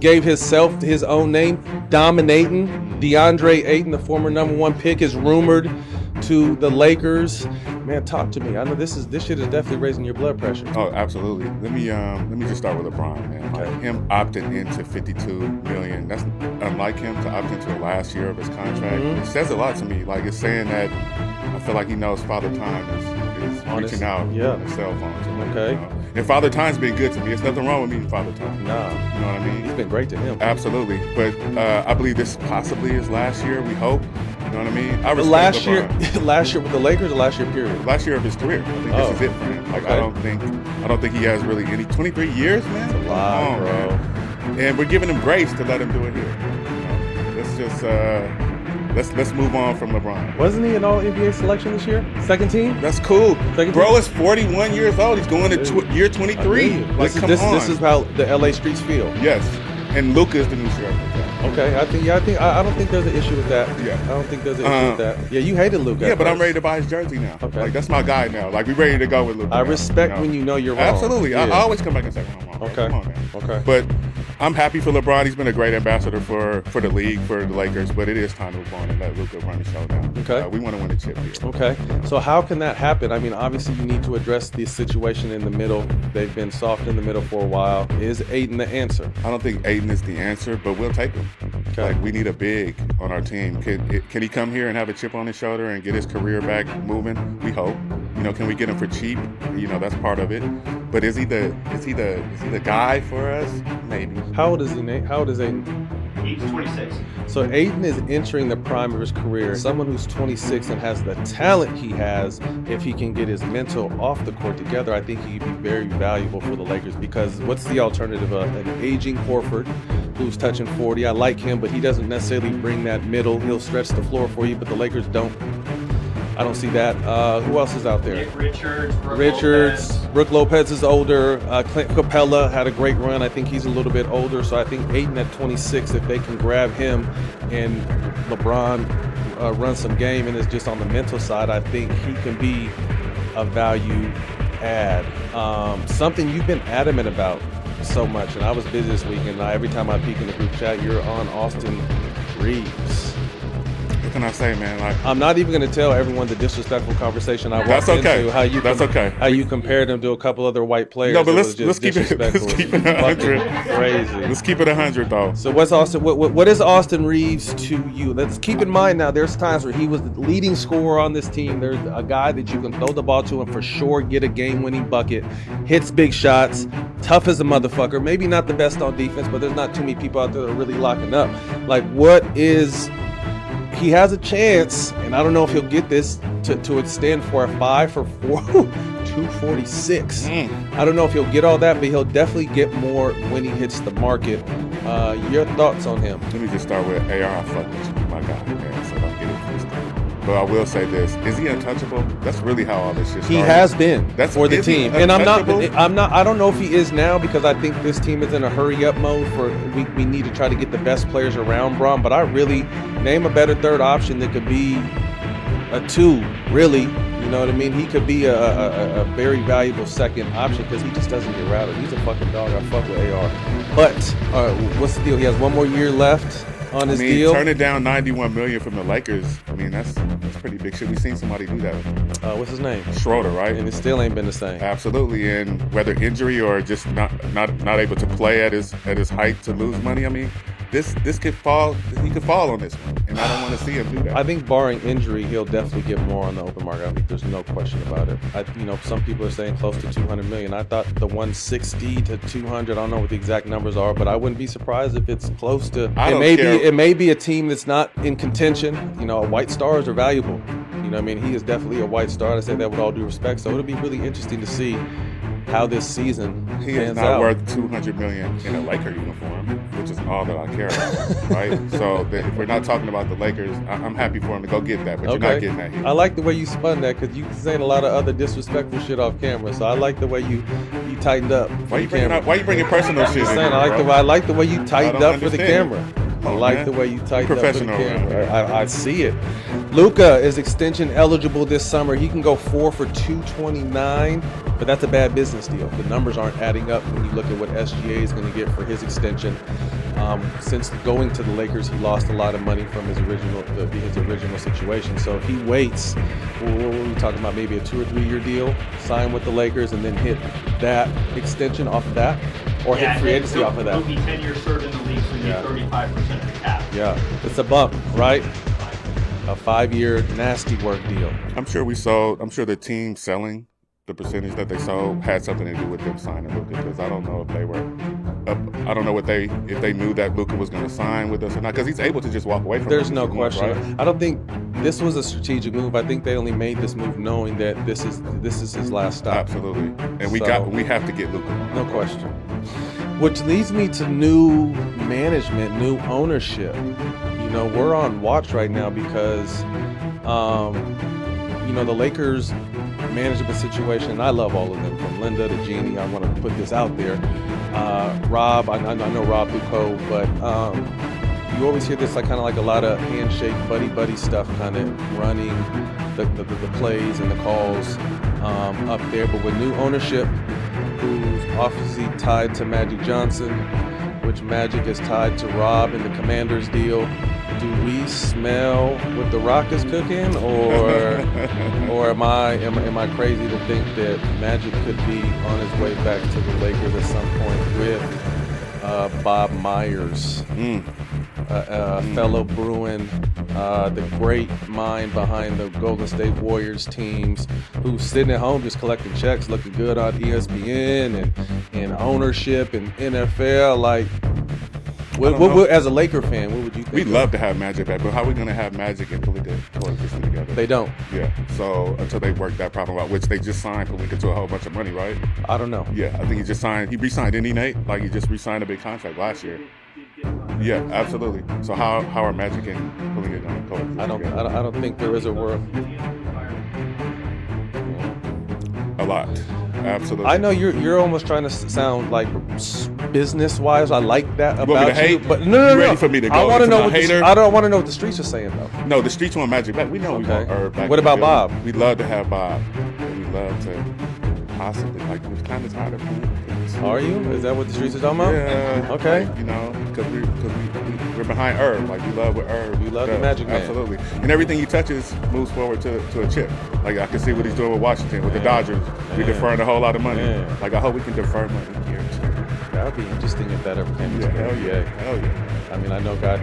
gave himself his own name, dominating. DeAndre Ayton, the former #1 pick, is rumored to the Lakers. Man, talk to me. I know this shit is definitely raising your blood pressure. Oh, absolutely. Let me just start with LeBron, man. Okay. Like him opting into $52 million. That's unlike him to opt into the last year of his contract. It says a lot to me. Like, it's saying that I feel like he knows Father Time is reaching out on his cell phone to him. Okay. You know? And Father Time's been good to me. There's nothing wrong with meeting Father Time. Nah. You know what I mean? He's been great to him. Absolutely. But I believe this possibly is last year. We hope. You know what I mean? I respect last LeBron. last year with the Lakers or last year period? Last year of his career. I think this is it for him. Like, okay. I don't think he has really any 23 years, man. That's a lot, bro. Man. And we're giving him grace to let him do it here. You know, let's just let's move on from LeBron. Wasn't he an All-NBA selection this year? Second team? That's cool. Second Bro team? is 41 years old. He's going to year 23. Like, come on. This is how the LA streets feel. Yes. And Luka is the new Sharpe. Okay, I don't think there's an issue with that. Yeah. I don't think there's an issue with that. Yeah, you hated Luka. Yeah, but I'm ready to buy his jersey now. Okay. Like, that's my guy now. Like, we ready to go with Luka. I respect when you know you're wrong. Absolutely. Yeah. I always come back and say when I'm wrong. Okay. Come on, man. Okay. But I'm happy for LeBron. He's been a great ambassador for the league, for the Lakers. But it is time to move on and let Luka run the show now. Okay. We want to win a chip here. Okay. So how can that happen? I mean, obviously you need to address the situation in the middle. They've been soft in the middle for a while. Is Ayton the answer? I don't think Ayton is the answer, but we'll take him. Okay. Like, we need a big on our team. Can he come here and have a chip on his shoulder and get his career back moving? We hope. You know, can we get him for cheap? You know, that's part of it. But is he the guy for us? Maybe. How old is he, Nate? How old is Ayton? He's 26. So Ayton is entering the prime of his career. Someone who's 26 and has the talent he has, if he can get his mental off the court together, I think he'd be very valuable for the Lakers, because what's the alternative? An aging Horford who's touching 40. I like him, but he doesn't necessarily bring that middle. He'll stretch the floor for you, but the Lakers don't. I don't see that. Who else is out there? Nick Richards. Brook Lopez is older. Clint Capella had a great run. I think he's a little bit older. So I think Ayton at 26, if they can grab him and LeBron run some game and is just on the mental side, I think he can be a value add. Something you've been adamant about so much, and I was busy this week, and every time I peek in the group chat, you're on Austin Reeves. What can I say, man? Like, I'm not even going to tell everyone the disrespectful conversation I walked That's okay. into. How you That's okay. How you compared him to a couple other white players. No, but let's keep it 100. Crazy. Let's keep it 100 though. So what's Austin? What is Austin Reeves to you? Let's keep in mind now. There's times where he was the leading scorer on this team. There's a guy that you can throw the ball to and for sure get a game-winning bucket, hits big shots, tough as a motherfucker. Maybe not the best on defense, but there's not too many people out there that are really locking up. Like, what is? He has a chance, and I don't know if he'll get this to extend for a 5 for 4, 246. I don't know if he'll get all that, but he'll definitely get more when he hits the market. Your thoughts on him? Let me just start with AR. I fuck with you, my guy, man. So don't get it twisted. But I will say this: is he untouchable? That's really how all this shit started. He has been for the is he team, and I'm not. untouchable? I don't know if he is now, because I think this team is in a hurry up mode. We need to try to get the best players around Bron. But I really name a better third option that could be a 2. Really, you know what I mean? He could be a very valuable second option, because he just doesn't get rattled. He's a fucking dog. I fuck with AR. But what's the deal? He has 1 more year left on his deal. Turning down $91 million from the Lakers. I mean, that's pretty big shit. We've seen somebody do that. What's his name? Schroeder, right? And it still ain't been the same. Absolutely, and whether injury or just not able to play at his height to lose money. I mean, this could fall. He could fall on this one, and I don't want to see him do that. I think barring injury, he'll definitely get more on the open market. I think there's no question about it. Some people are saying close to $200 million. I thought the 160 to 200. I don't know what the exact numbers are, but I wouldn't be surprised if it's close to. It may be a team that's not in contention. White stars are valuable. You know what I mean? He is definitely a white star. I say that with all due respect. So it'll be really interesting to see how this season he pans is not out. worth $200 million in a Laker uniform, which is all that I care about, right? So if we're not talking about the Lakers, I'm happy for him to go get that, but you're not getting that here. I like the way you spun that, because you saying a lot of other disrespectful shit off camera. So I like the way you tightened up. Why you bringing personal shit? I like the way you tightened up for the camera. I like man. the way you tightened up for the Professional, camera. I see it. Luka is extension eligible this summer. He can go 4 for 229, but that's a bad business deal. The numbers aren't adding up when you look at what SGA is going to get for his extension. Since going to the Lakers, he lost a lot of money from his original situation. So he waits. What were we talking about? Maybe a 2 or 3 year deal, sign with the Lakers, and then hit that extension off of that, or hit free agency off of that. He'll be 10-year cert in the league, so you get 35% of the cap. Yeah, it's a bump, right? A 5-year nasty work deal. I'm sure the team selling the percentage that they sold had something to do with them signing Luka, because I don't know if they were. I don't know if they knew that Luka was going to sign with us or not, because he's able to just walk away from. There's no wants, question. right? I don't think this was a strategic move. I think they only made this move knowing that this is his last stop. Absolutely, and we have to get Luka. No question. Which leads me to new management, new ownership. We're on watch right now because, the Lakers management situation, and I love all of them, from Linda to Jeannie. I want to put this out there. Rob, I know Rob Luka, but you always hear this kind of like a lot of handshake, buddy stuff kind of running the plays and the calls up there. But with new ownership, who's obviously tied to Magic Johnson, which Magic is tied to Rob in the Commanders deal. Do we smell what the Rock is cooking, or am I crazy to think that Magic could be on his way back to the Lakers at some point with Bob Myers, fellow Bruin, the great mind behind the Golden State Warriors teams, who's sitting at home just collecting checks, looking good on ESPN and ownership and NFL, like. What, as a Laker fan, what would you think? We'd love to have Magic back, but how are we going to have Magic and Pelinka coexisting together? They don't. Yeah. So until they work that problem out, which they just signed Pelinka to a whole bunch of money, right? I don't know. Yeah, I think he re-signed, didn't he, Nate? Like, he just re-signed a big contract last year. Yeah, absolutely. So how are Magic and Pelinka going to coexist together? I don't think there is a world. A lot. Absolutely. I know you're almost trying to sound like business-wise. I like that about you. Want me to hate? But no. Ready for me to go? I want to know I don't want to know what the streets are saying though. No, the streets want Magic back. We know we want Herb back. What about Bob? We'd love to have Bob. We'd love to possibly, we're kind of tired of him. Are you? Is that what the streets are talking about? Yeah. Okay. Because we're behind Herb. Like, we love what Herb. We love the Magic Man. Absolutely. And everything he touches moves forward to a chip. Like, I can see what he's doing with Washington, with the Dodgers. We're deferring a whole lot of money. Like, I hope we can defer money here too. That would be interesting if that ever came. Hell yeah. I mean, I know God